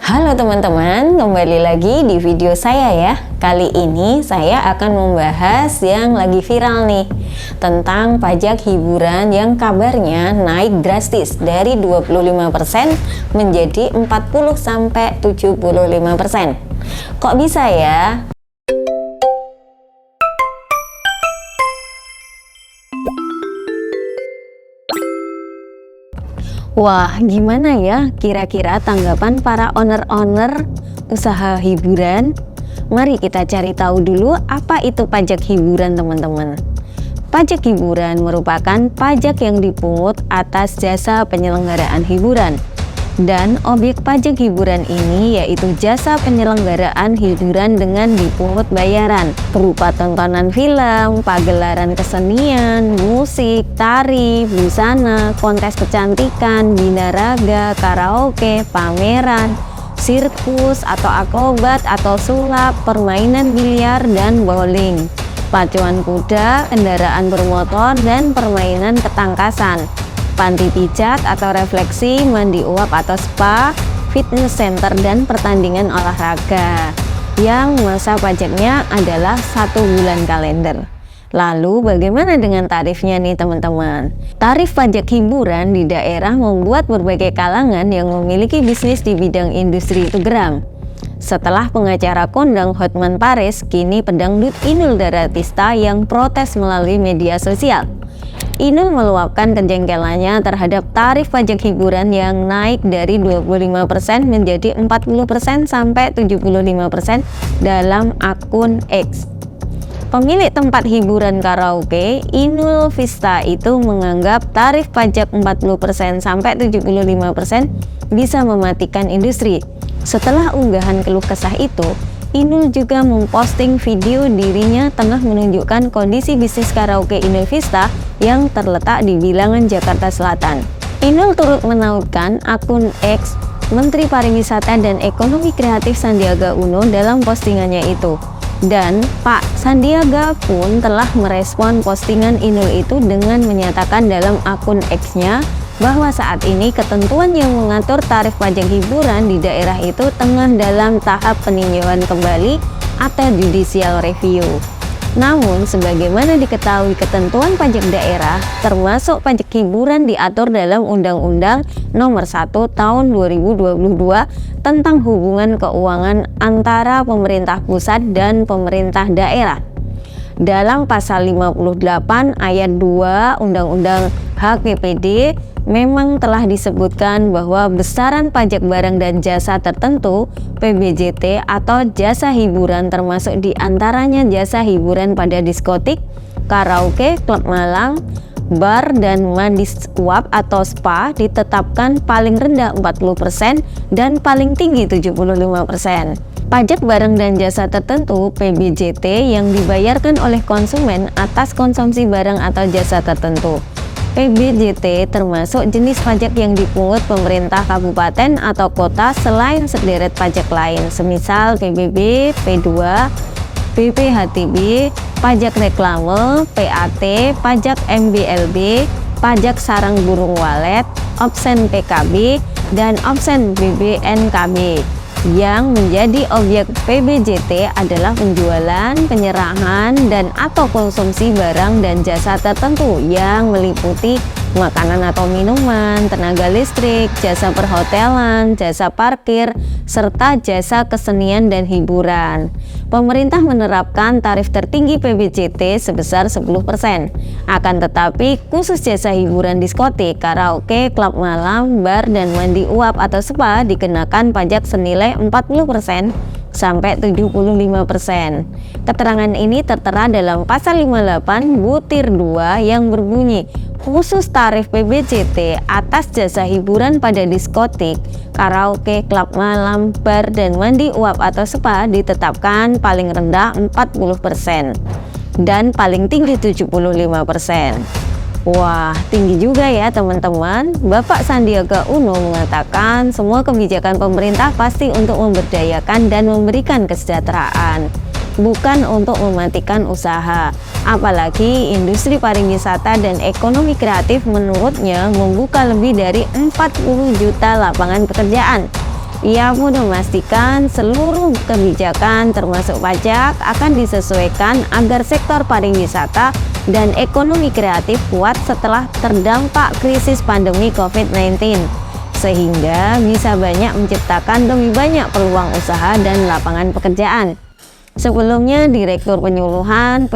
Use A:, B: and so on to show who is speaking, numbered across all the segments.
A: Halo teman-teman, kembali lagi di video saya ya. Kali ini saya akan membahas yang lagi viral nih, tentang pajak hiburan yang kabarnya naik drastis dari 25% menjadi 40-75%. Kok bisa ya? Wah, gimana ya kira-kira tanggapan para owner-owner usaha hiburan? Mari kita cari tahu dulu apa itu pajak hiburan, teman-teman. Pajak hiburan merupakan pajak yang dipungut atas jasa penyelenggaraan hiburan. Dan objek pajak hiburan ini yaitu jasa penyelenggaraan hiburan dengan dipungut bayaran berupa tontonan film, pagelaran kesenian, musik, tari, busana, kontes kecantikan, binaraga, karaoke, pameran, sirkus atau akrobat atau sulap, permainan biliar dan bowling, pacuan kuda, kendaraan bermotor, dan permainan ketangkasan, panti pijat atau refleksi, mandi uap atau spa, fitness center, dan pertandingan olahraga yang masa pajaknya adalah 1 bulan kalender. Lalu bagaimana dengan tarifnya nih teman-teman? Tarif pajak hiburan di daerah membuat berbagai kalangan yang memiliki bisnis di bidang industri itu geram. Setelah pengacara kondang Hotman Paris, kini pedangdut Inul Daratista yang protes melalui media sosial. Inul meluapkan kejengkelannya terhadap tarif pajak hiburan yang naik dari 25% menjadi 40% sampai 75% dalam akun X. Pemilik tempat hiburan karaoke, Inul Vista itu menganggap tarif pajak 40% sampai 75% bisa mematikan industri. Setelah unggahan keluh kesah itu, Inul juga memposting video dirinya tengah menunjukkan kondisi bisnis karaoke Inul Vista yang terletak di Bilangan, Jakarta Selatan. Inul turut menautkan akun X Menteri Pariwisata dan Ekonomi Kreatif Sandiaga Uno dalam postingannya itu. Dan Pak Sandiaga pun telah merespon postingan Inul itu dengan menyatakan dalam akun X-nya bahwa saat ini ketentuan yang mengatur tarif pajak hiburan di daerah itu tengah dalam tahap peninjauan kembali atau judicial review. Namun, sebagaimana diketahui ketentuan pajak daerah, termasuk pajak hiburan diatur dalam Undang-Undang Nomor 1 Tahun 2022 tentang hubungan keuangan antara pemerintah pusat dan pemerintah daerah. Dalam pasal 58 ayat 2 Undang-Undang HKPD memang telah disebutkan bahwa besaran pajak barang dan jasa tertentu (PBJT) atau jasa hiburan termasuk diantaranya jasa hiburan pada diskotik, karaoke, klub malam, bar, dan mandi uap atau spa ditetapkan paling rendah 40% dan paling tinggi 75%. Pajak barang dan jasa tertentu (PBJT) yang dibayarkan oleh konsumen atas konsumsi barang atau jasa tertentu. PBJT termasuk jenis pajak yang dipungut pemerintah kabupaten atau kota selain sederet pajak lain, semisal PBB, P2, BPHTB, pajak reklame, PAT, pajak MBLB, pajak sarang burung walet, obsen PKB, dan obsen BBNKB. Yang menjadi objek PBJT adalah penjualan, penyerahan, dan atau konsumsi barang dan jasa tertentu yang meliputi makanan atau minuman, tenaga listrik, jasa perhotelan, jasa parkir, serta jasa kesenian dan hiburan. Pemerintah menerapkan tarif tertinggi PBJT sebesar 10%. Akan tetapi, khusus jasa hiburan diskotik, karaoke, klub malam, bar, dan mandi uap atau spa dikenakan pajak senilai 40% sampai 75%. Keterangan ini tertera dalam pasal 58 butir 2 yang berbunyi khusus tarif PBJT atas jasa hiburan pada diskotik, karaoke, klub malam, bar, dan mandi uap atau spa ditetapkan paling rendah 40% dan paling tinggi 75%. Wah, tinggi juga ya teman-teman. Bapak Sandiaga Uno mengatakan semua kebijakan pemerintah pasti untuk memberdayakan dan memberikan kesejahteraan, bukan untuk mematikan usaha. Apalagi industri pariwisata dan ekonomi kreatif menurutnya membuka lebih dari 40 juta lapangan pekerjaan. Ia pun memastikan seluruh kebijakan termasuk pajak akan disesuaikan agar sektor pariwisata dan ekonomi kreatif kuat setelah terdampak krisis pandemi COVID-19, sehingga bisa banyak menciptakan lebih banyak peluang usaha dan lapangan pekerjaan. Sebelumnya, Direktur Penyuluhan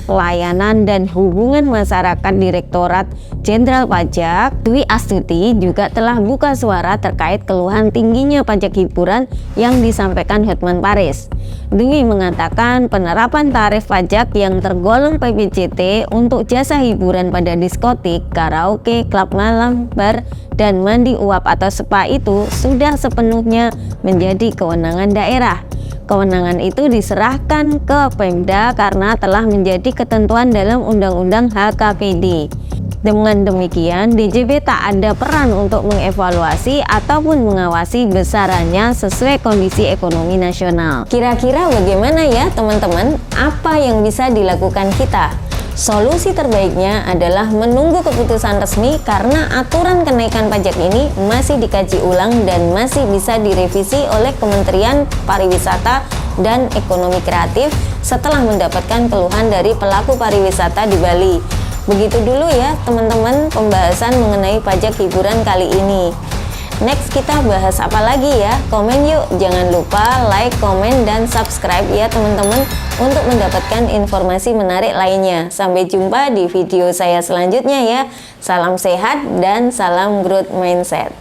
A: Pelayanan dan Hubungan Masyarakat Direktorat Jenderal Pajak, Dwi Astuti, juga telah buka suara terkait keluhan tingginya pajak hiburan yang disampaikan Hotman Paris. Dwi mengatakan penerapan tarif pajak yang tergolong PPJT untuk jasa hiburan pada diskotik, karaoke, klub malam, bar, dan mandi uap atau spa itu sudah sepenuhnya menjadi kewenangan daerah. Kewenangan itu diserahkan ke Pemda karena telah menjadi ketentuan dalam Undang-Undang HKPD. Dengan demikian, DJP tak ada peran untuk mengevaluasi ataupun mengawasi besarannya sesuai kondisi ekonomi nasional. Kira-kira bagaimana ya teman-teman? Apa yang bisa dilakukan kita? Solusi terbaiknya adalah menunggu keputusan resmi karena aturan kenaikan pajak ini masih dikaji ulang dan masih bisa direvisi oleh Kementerian Pariwisata dan Ekonomi Kreatif setelah mendapatkan keluhan dari pelaku pariwisata di Bali. Begitu dulu ya teman-teman pembahasan mengenai pajak hiburan kali ini. Next kita bahas apa lagi ya? Komen yuk, jangan lupa like, komen, dan subscribe ya teman-teman untuk mendapatkan informasi menarik lainnya. Sampai jumpa di video saya selanjutnya ya. Salam sehat dan salam growth mindset.